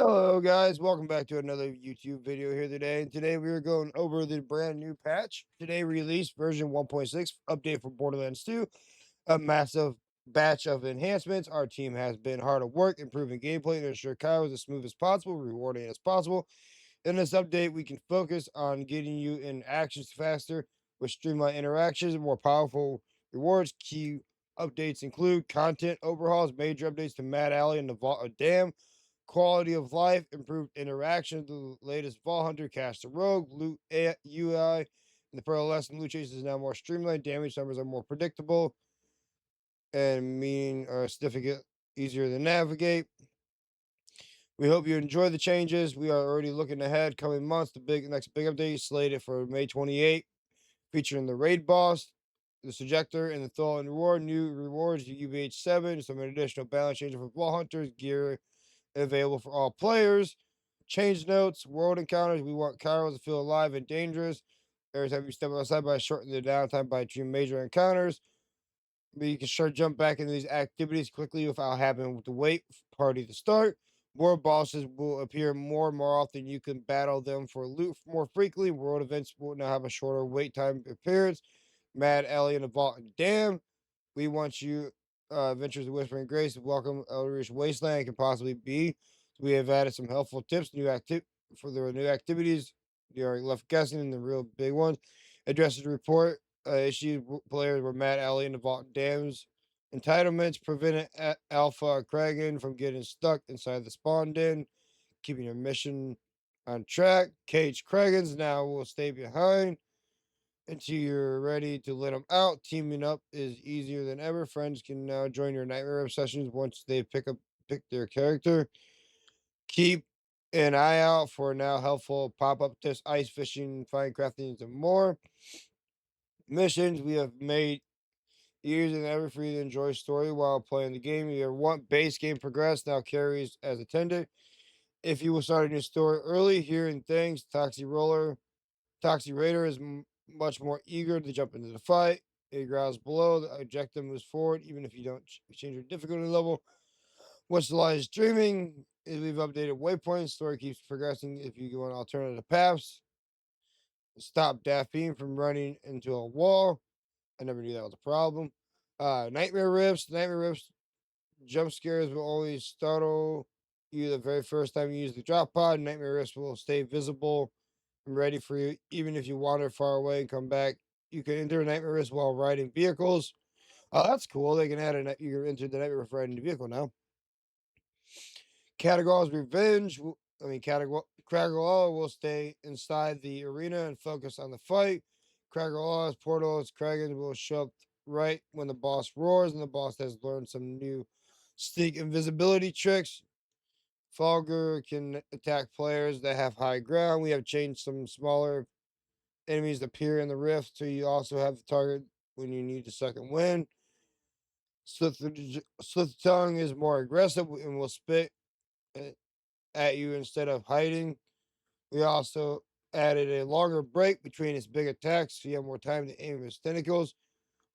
Hello guys, welcome back to another YouTube video here today. And today we are going over the brand new patch. Today released version 1.6 update for Borderlands 2. A massive batch of enhancements. Our team has been hard at work improving gameplay to ensure Kyle is as smooth as possible, rewarding as possible. In this update, we can focus on getting you in actions faster with streamlined interactions and more powerful rewards. Key updates include content overhauls, major updates to Mad Alley and the Vault of Dam, quality of life, improved interaction, the latest Vault Hunter, Cast the Rogue, loot UI, and the Pearlescent loot chase is now more streamlined. Damage numbers are more predictable and meaning are significant easier to navigate. We hope you enjoy the changes. We are already looking ahead. Coming months, the next big update slated for May 28th, featuring the raid boss, the Subjector, and the Thaw and Reward. New rewards, UBH7, some additional balance changer for Vault Hunters, gear available for all players. Change notes, world encounters. We want Kairos to feel alive and dangerous. Every time you step outside by shortening the downtime by two major encounters. But you can sure jump back into these activities quickly without having to wait for party to start. World bosses will appear more and more often. You can battle them for loot more frequently. World events will now have a shorter wait time appearance. Mad Alley in the Vault and Dam. We want you Adventures of Whispering Grace. Welcome Eldritch Wasteland can possibly be. So we have added some helpful tips, for the new activities. You are left guessing in the real big ones. Addresses report issued players were Matt Alley in the Vault Dams. Entitlements prevented Alpha Kragan from getting stuck inside the spawn den, keeping your mission on track. Cage Kragans now will stay behind until you're ready to let them out. Teaming up is easier than ever. Friends can now join your nightmare obsessions once they pick their character. Keep an eye out for now helpful pop-up tips, ice fishing, fine crafting, and more. Missions we have made easier than ever for you to enjoy story while playing the game. You want base game progress now carries as attended. If you will start a new story early, hearing things, Toxic Raider is much more eager to jump into the fight. It growls below. The objective moves forward, even if you don't change your difficulty level. What's the lie is dreaming. Is we've updated waypoints. Story keeps progressing if you go on alternative paths. Stop Daphne from running into a wall. I never knew that was a problem. Nightmare Rips. Nightmare Rips jump scares will always startle you the very first time you use the drop pod. Nightmare Rips will stay visible and ready for you, even if you wander far away and come back. You can enter Nightmare Risk while riding vehicles. Oh, that's cool. They can add you can enter the Nightmare Risk riding the vehicle now. Categories Revenge. Craggle will stay inside the arena and focus on the fight. Craggle portals, Kragan will show up right when the boss roars, and the boss has learned some new sneak invisibility tricks. Fogger can attack players that have high ground. We have changed some smaller enemies appear in the rift, so you also have the target when you need the second wind. Swift Tongue is more aggressive and will spit at you instead of hiding. We also added a longer break between its big attacks, so you have more time to aim its tentacles.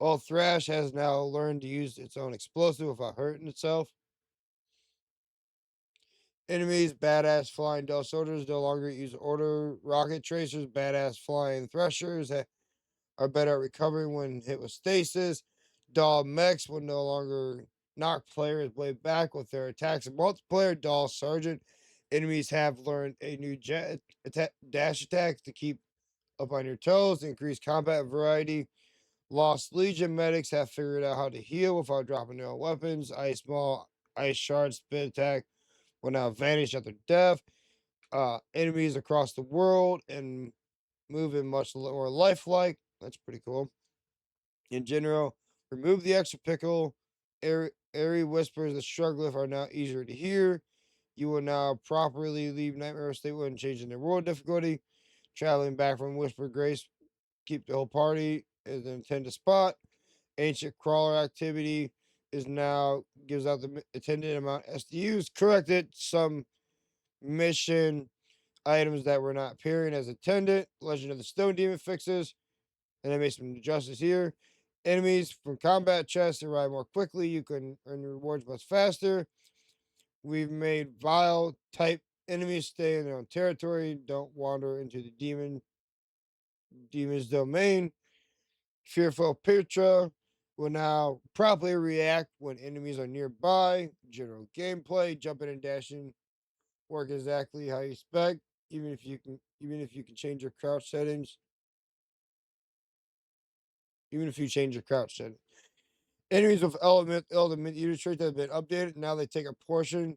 All Thrash has now learned to use its own explosive without hurting itself. Enemies, badass flying Dell soldiers no longer use order rocket tracers, badass flying threshers are better at recovering when hit with stasis. Doll mechs will no longer knock players way back with their attacks in multiplayer. Doll sergeant enemies have learned a new dash attack to keep up on your toes, increase combat variety. Lost Legion medics have figured out how to heal without dropping their own weapons. Ice Ball, Ice Shard, Spit Attack will now vanish after death. Enemies across the world and moving much more lifelike. That's pretty cool. In general, remove the extra pickle. Airy whispers that struggle are now easier to hear. You will now properly leave Nightmare State when changing the world difficulty. Traveling back from Whisper Grace, keep the whole party in the intended spot. Ancient Crawler activity is now gives out the intended amount SDUs. Corrected some mission items that were not appearing as intended. Legend of the Stone Demon fixes, and I made some adjustments here. Enemies from combat chests arrive more quickly. You can earn your rewards much faster. We've made Vile type Enemies stay in their own territory, don't wander into the demon's domain. Fearful Petra will now properly react when enemies are nearby. General gameplay, jumping and dashing work exactly how you expect. Even if you can change your crouch settings, even if you change your crouch settings. Enemies with element eater traits have been updated. Now they take a portion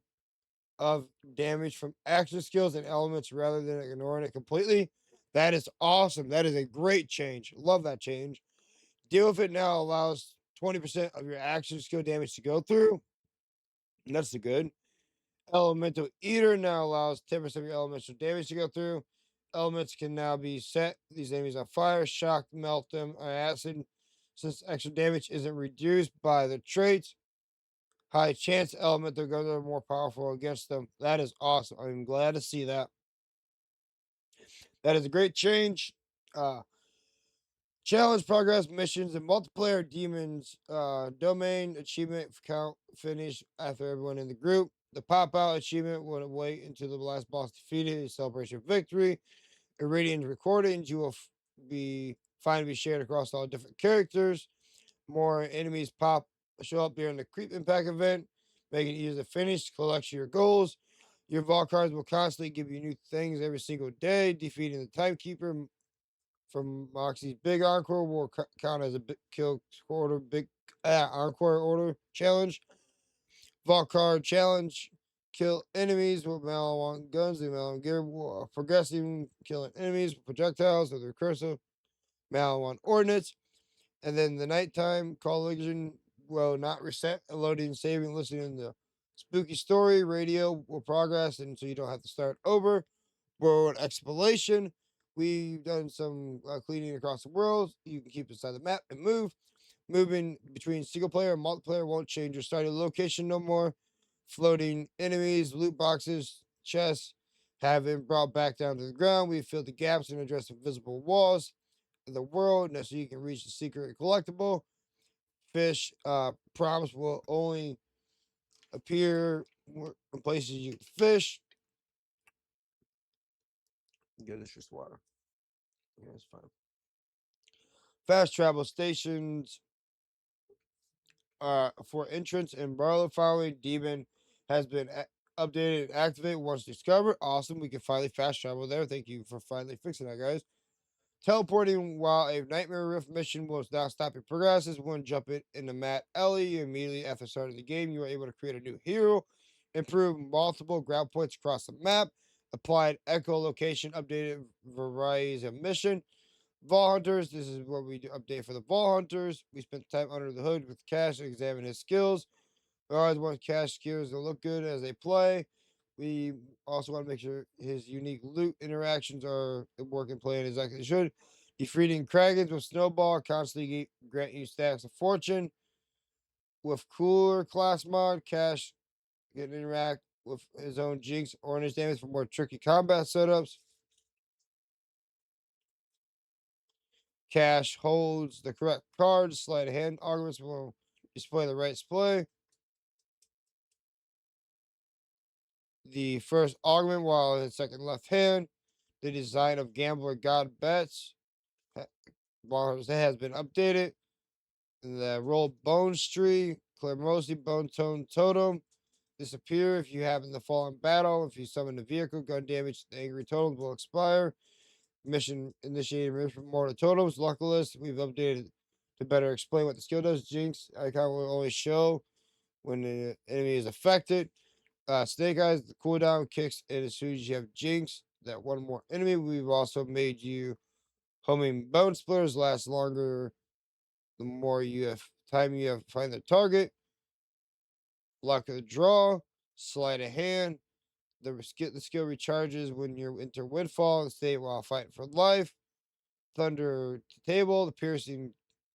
of damage from action skills and elements rather than ignoring it completely. That is awesome. That is a great change. Love that change. Deal with it now allows 20% of your action skill damage to go through. And that's the good. Elemental Eater now allows 10% of your elemental damage to go through. Elements can now be set these enemies on fire, shock, melt them on acid. Since extra damage isn't reduced by the traits, high chance element they're going to be more powerful against them. That is awesome. I'm glad to see that. That is a great change. Uh, Challenge progress missions and multiplayer demons domain achievement count finish after everyone in the group. The pop out achievement will wait until the last boss defeated in celebration of victory. Irradiant recordings you will be find to be shared across all different characters. More enemies show up during the creep impact event, making it easier to finish. Collect your goals. Your vault cards will constantly give you new things every single day. Defeating the timekeeper from Moxie's big encore will count as a big kill quarter big encore order challenge. Vault card challenge. Kill enemies with Malawan guns. The Malawan gear will progressing killing enemies with projectiles with recursive Malawan ordnance. And then the nighttime collision will not reset. Loading, saving, listening to the spooky story. Radio will progress, and so you don't have to start over. World exploration. We've done some cleaning across the world. You can keep inside the map and move. Moving between single player and multiplayer won't change your starting location no more. Floating enemies, loot boxes, chests have been brought back down to the ground. We've filled the gaps and addressed invisible walls in the world so you can reach the secret collectible. Fish prompts will only appear in places you can fish. Get this just water. Yeah, it's fine. Fast travel stations for entrance in Barlow following Demon has been updated and activated once discovered. Awesome. We can finally fast travel there. Thank you for finally fixing that, guys. Teleporting while a Nightmare Rift mission will not stop your progress. When jump it in the Matt Ellie immediately after starting the game, you are able to create a new hero, improve multiple ground points across the map, applied echolocation, updated varieties of mission. Vault Hunters, this is what we do update for the Vault Hunters. We spent time under the hood with Cash and examine his skills. We always want Cash skills to look good as they play. We also want to make sure his unique loot interactions are working playing exactly as they should. Defeating Kragans with Snowball constantly grant you stacks of fortune. With Cooler class mod, Cash can interact with his own Jinx or his damage for more tricky combat setups. Cash holds the correct cards. Sleight of hand arguments will display the right display. The first augment while in the second left hand. The design of Gambler God Bets has been updated. The roll Bones Tree, clear mostly Bone Tone Totem. Disappear if you happen to fall in battle. If you summon the vehicle, gun damage, the angry totems will expire. Mission initiated mission more totems. Luckless, we've updated to better explain what the skill does. Jinx icon will only show when the enemy is affected. Snake Eyes, the cooldown kicks in as soon as you have Jinx. That one more enemy. We've also made you homing bone splitters last longer the more you have time you have to find the target. Luck of the draw, sleight of hand. The skill recharges when you enter Windfall and stay while fighting for life. Thunder to table, the piercing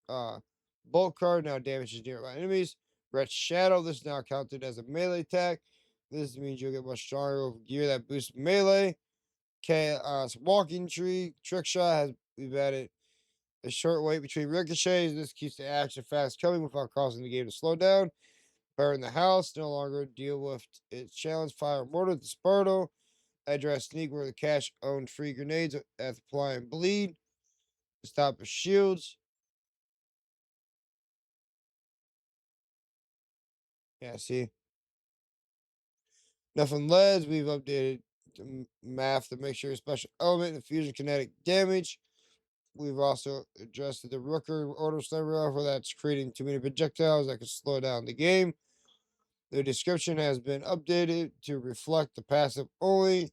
bolt card now damages nearby enemies. Wretched Shadow, this is now counted as a melee attack. This means you'll get much stronger with gear that boosts melee. Chaos Walking Tree, Trick Shot has we've added a short wait between ricochets. This keeps the action fast coming without causing the game to slow down. Burn the House, no longer deal with its challenge. Fire Mortar, the Spartle. Address sneak where the cache owned free grenades at apply and bleed. Stop the shields. Yeah, see. Nothing leads. We've updated the math to make sure special element and fusion kinetic damage. We've also adjusted the Rooker order sniper for that's creating too many projectiles that could slow down the game. The description has been updated to reflect the passive only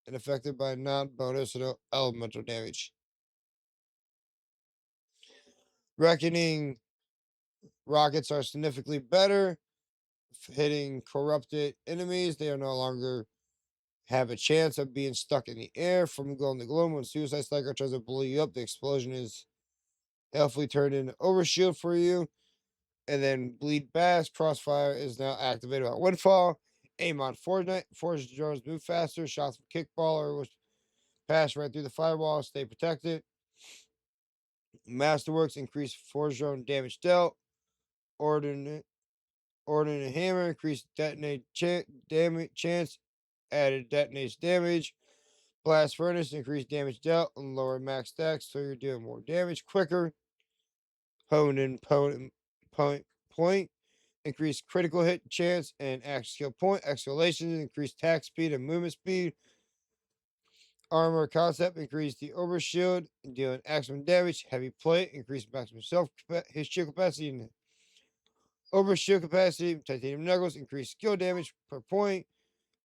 and affected by non-bonus elemental damage. Reckoning rockets are significantly better. Hitting corrupted enemies, they are no longer have a chance of being stuck in the air from going to gloom. When Suicide Striker tries to blow you up, the explosion is helpfully turned into overshield for you. And then Bleed Bass, Crossfire is now activated by Windfall. Aim on Fortnite, force drones move faster. Shots from Kickballer, which pass right through the firewall, stay protected. Masterworks, increase force drone damage dealt. Ordnance Hammer, increase detonate damage chance, added detonates damage. Blast Furnace, increase damage dealt and lower max stacks, so you're doing more damage quicker. Hone in point, increase critical hit chance and action skill point. Escalation, increase attack speed and movement speed. Armor concept, increase the overshield, dealing maximum damage. Heavy plate, increase maximum his shield capacity and overshield capacity. Titanium knuckles, increase skill damage per point.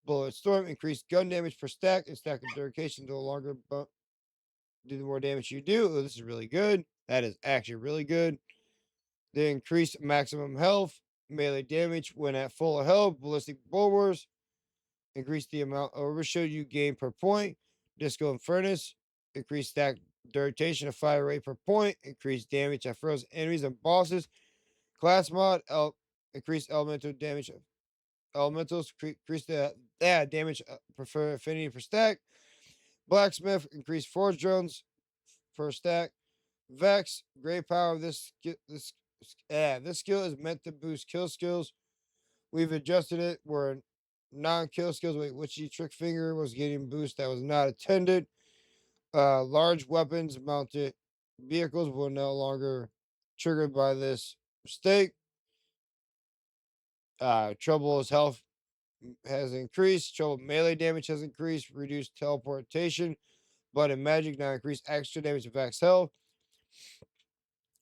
Bullet storm, increase gun damage per stack and stack of duration to a longer do the more damage you do. Oh, this is really good. That is actually really good. They increase maximum health, melee damage when at full health, ballistic bulwarks, increase the amount of overshield you gain per point. Disco and Furnace, increase stack duration of fire rate per point, increase damage at frozen enemies and bosses. Class mod, increase elemental damage of elementals, increase the damage prefer affinity per stack. Blacksmith, increase forge drones per stack. Vex, great power. This skill is meant to boost kill skills. We've adjusted it where non-kill skills, Witchy Trick Finger was getting boost that was not intended. Large weapons mounted vehicles will no longer triggered by this mistake. Trouble's health has increased. Trouble melee damage has increased. Reduced teleportation. But in magic now increase extra damage to Vex health.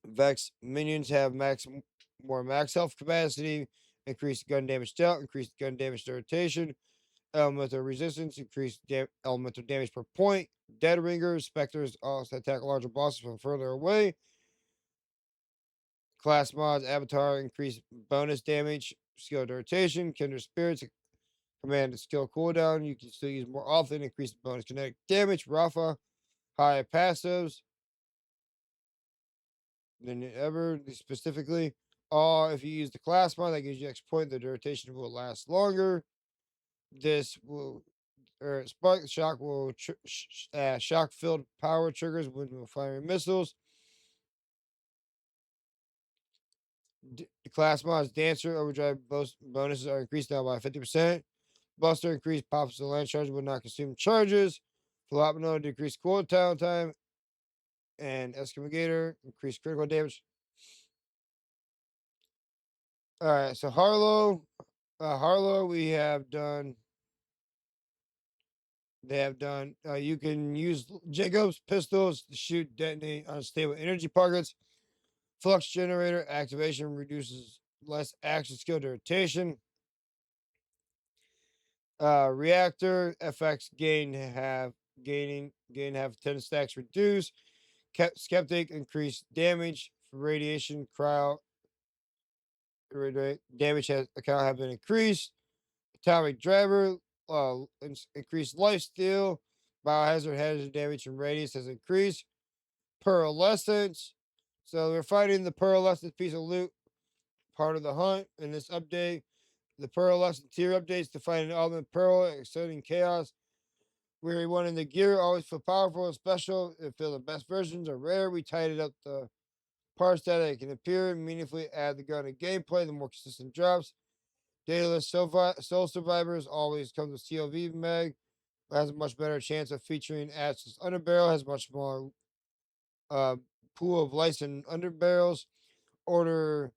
Vex minions have more max health capacity, increased gun damage dealt, increased gun damage to rotation, elemental resistance, increased elemental damage per point. Dead ringers, specters also attack larger bosses from further away. Class mods, avatar, increased bonus damage, skill to rotation, kindred spirits, command skill cooldown. You can still use more often, increased bonus kinetic damage. Rafa, high passives than ever, specifically. If you use the class mod, that gives you extra point. The duration will last longer. This will, or Spark Shock will, shock filled power triggers when firing missiles. The class mod's Dancer Overdrive bonuses are increased now by 50%. Buster increased pops and land charge will not consume charges. Philopino decreased cooldown time. And Excavator increased critical damage. All right, so Harlow, we have done. They have done. You can use Jacob's pistols to shoot, detonate unstable energy targets. Flux generator activation reduces less action skill to rotation. Reactor effects gain have 10 stacks reduced. Skeptic increased damage for radiation. Cryo damage has account have been increased. Atomic driver increased lifesteal. Hazard damage and radius has increased. Pearlescent. So we're fighting the Pearlescent piece of loot, part of the hunt in this update. The Pearlescent tier updates to find an element pearl, exciting chaos. We're wanting the gear always feel powerful and special. And feel the best versions are rare. We tidied up the parts that it can appear, meaningfully add the gun to gameplay, the more consistent drops. Dataless Soul Survivors always comes with CLV mag. has a much better chance of featuring Ashes underbarrel, has much more uh, pool of lights and underbarrels. Order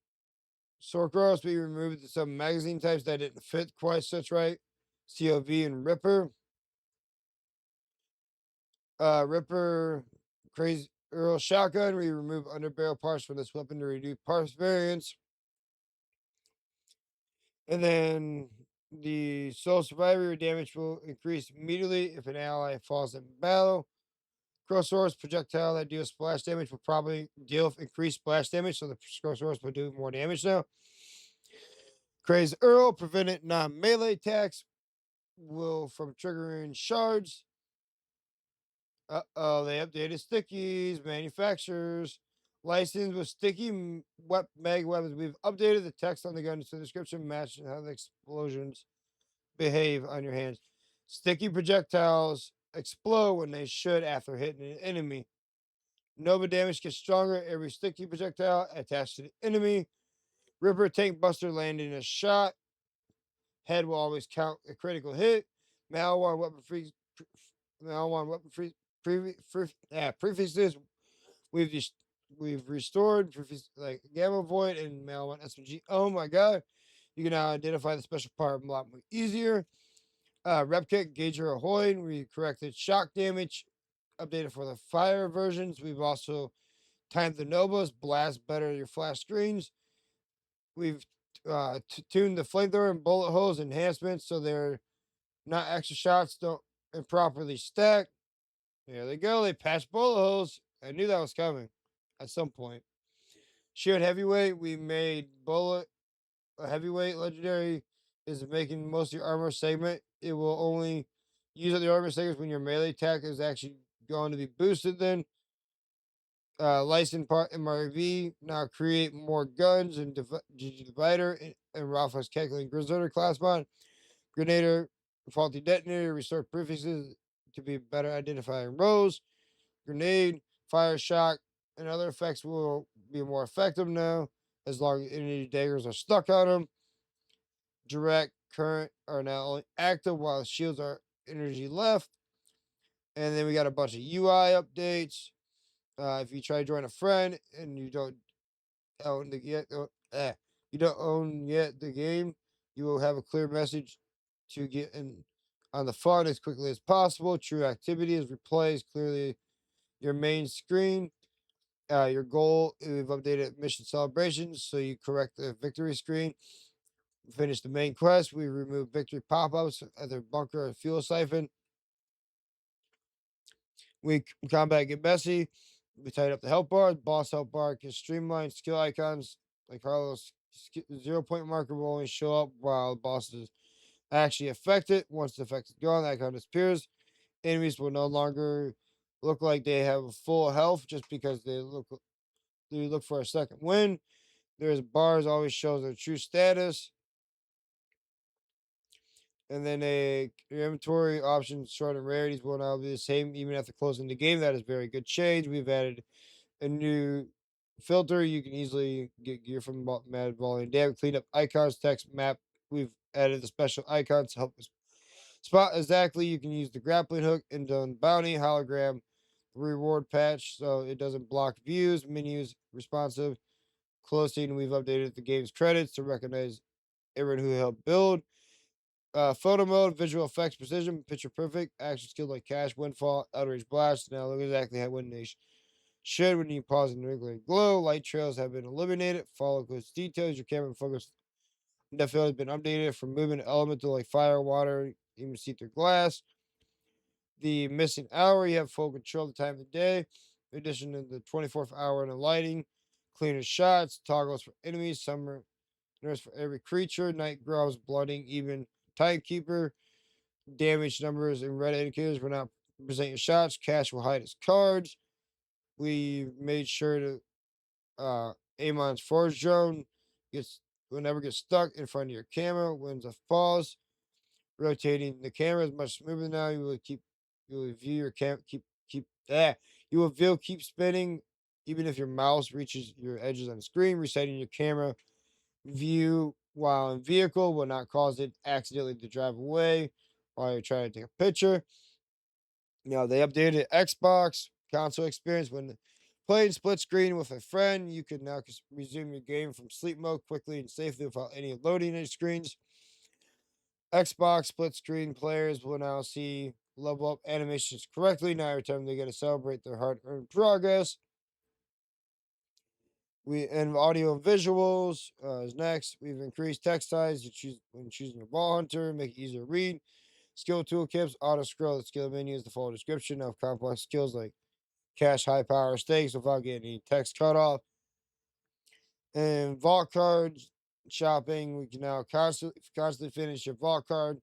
sword girls we removed some magazine types that didn't fit quite such right. COV and Ripper. Ripper Crazy Earl Shotgun. We remove underbarrel parts from this weapon to reduce parts variance. And then the Soul Survivor damage will increase immediately if an ally falls in battle. Crowsaurus projectile that deals splash damage will probably deal increased splash damage, so the Crowsaurus will do more damage now. Crazy Earl prevented non-melee attacks will from triggering shards. They updated stickies, manufacturers, licensed with sticky mag weapons. We've updated the text on the gun to the description matching how the explosions behave on your hands. Sticky projectiles explode when they should after hitting an enemy. Nova damage gets stronger every sticky projectile attached to the enemy. Ripper tank buster landing a shot. Head will always count a critical hit. Malware weapon free. Malware weapon free. Prefixes we've just we've restored like Gamma Void and Malware SMG. Oh my god. You can now identify the special part a lot more easier. Repkit, Gauger Ahoy, we corrected shock damage, updated for the fire versions. We've also timed the Novas, blast better your flash screens. We've tuned the flamethrower and bullet holes enhancements so they're not extra shots don't improperly stack. There they go. They patched bullet holes. I knew that was coming at some point. Shield heavyweight, we made bullet a heavyweight legendary is making most of your armor segment. It will only use up the armor segments when your melee attack is actually going to be boosted. Then license part MRV now create more guns and divider and Ralph's calculating Grizzler class mod. Grenader, faulty detonator, restore prefixes to be better identifying rows. Grenade, fire shock, and other effects will be more effective now as long as any daggers are stuck on them. Direct current are now only active while shields are energy left. And then we got a bunch of UI updates. If you try to join a friend and you don't own the you don't own yet the game, you will have a clear message to get in on the fun as quickly as possible. True activity is replaced clearly your main screen. Your goal, we've updated mission celebrations, so you correct the victory screen. Finish the main quest. We remove victory pop-ups at their bunker and fuel siphon. We combat get messy. We tighten up the help bar. Boss help bar can streamline skill icons. Like Carlos, 0 point marker will only show up while the boss is actually affected. Once the effect is gone, the icon disappears. Enemies will no longer look like they have full health just because they look for a second win. There's bars always shows their true status. And then your inventory options, short and rarities will now be the same even after closing the game. That is very good change. We've added a new filter. You can easily get gear from Mad Volume Damage, clean up icons, text, map. We've added the special icons to help us spot exactly. You can use the grappling hook and done bounty hologram reward patch so it doesn't block views, menus, responsive, closing. We've updated the game's credits to recognize everyone who helped build. Photo mode, visual effects, precision, picture perfect, action skill like cash, windfall, outrage blast. Now look exactly how when they should when you pause in regular glow. Light trails have been eliminated. Follow close details. Your camera focus definitely has been updated from moving elemental like fire, water, even see through glass. The missing hour, you have full control of the time of the day. In addition to the 24th hour and the lighting, cleaner shots, toggles for enemies, summer nurse for every creature, night growls, blooding, even timekeeper, damage numbers, and red indicators will not present your shots. Cash will hide its cards. We made sure to Amon's forge drone gets will never get stuck in front of your camera when the falls. Rotating the camera is much smoother now. You will view your cam keep you will feel keep spinning even if your mouse reaches your edges on the screen. Resetting your camera view while in vehicle will not cause it accidentally to drive away. while you're trying to take a picture. They updated Xbox console experience when playing split screen with a friend. You can now resume your game from sleep mode quickly and safely without any loading any screens. Xbox split screen players will now see level up animations correctly. Now every time they get to celebrate their hard earned progress. We and audio and visuals is next. We've increased text size when choosing your ball hunter, make it easier to read. Skill tooltips, auto scroll the skill menus, the full description of complex skills like cash high power stakes without getting any text cut off. And vault cards shopping, we can now constantly finish your vault card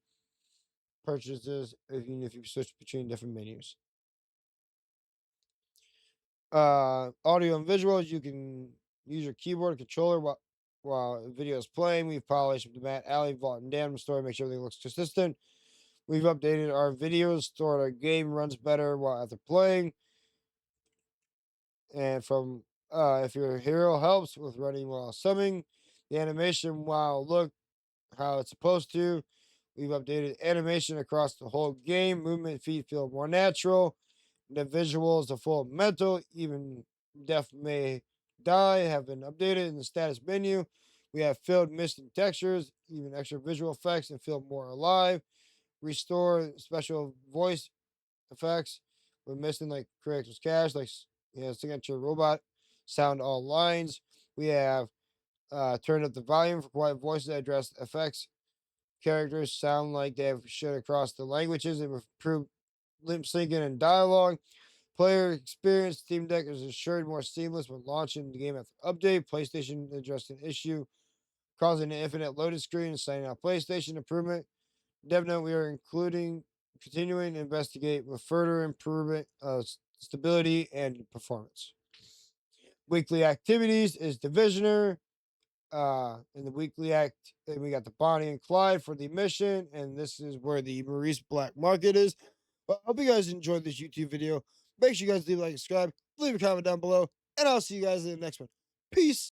purchases even if you switch between different menus. Audio and visuals, you can use your keyboard controller while the video is playing. We've polished the Matt Alley Vault and Dam story, make sure everything looks consistent. We've updated our videos so our game runs better while after playing. And from if your hero helps with running while summoning, the animation while look how it's supposed to. We've updated animation across the whole game. Movement feet feel more natural. The visuals are full of mental, even death may die, have been updated in the status menu. We have filled missing textures, even extra visual effects, and feel more alive. Restore special voice effects. We're missing like characters cache, like signature robot sound all lines. We have turned up the volume for quiet voices that address effects. Characters sound like they have shared across the languages and improved lip syncing and dialogue. Player experience Steam Deck is assured more seamless when launching the game after update. PlayStation addressed an issue causing an infinite loaded screen, signing out PlayStation improvement. Definitely, we are continuing to investigate with further improvement of stability and performance. Weekly activities is Divisioner. In the weekly act, and we got the Bonnie and Clyde for the mission, and this is where the Maurice Black Market is. But I hope you guys enjoyed this YouTube video. Make sure you guys leave a like, subscribe, leave a comment down below, and I'll see you guys in the next one. Peace.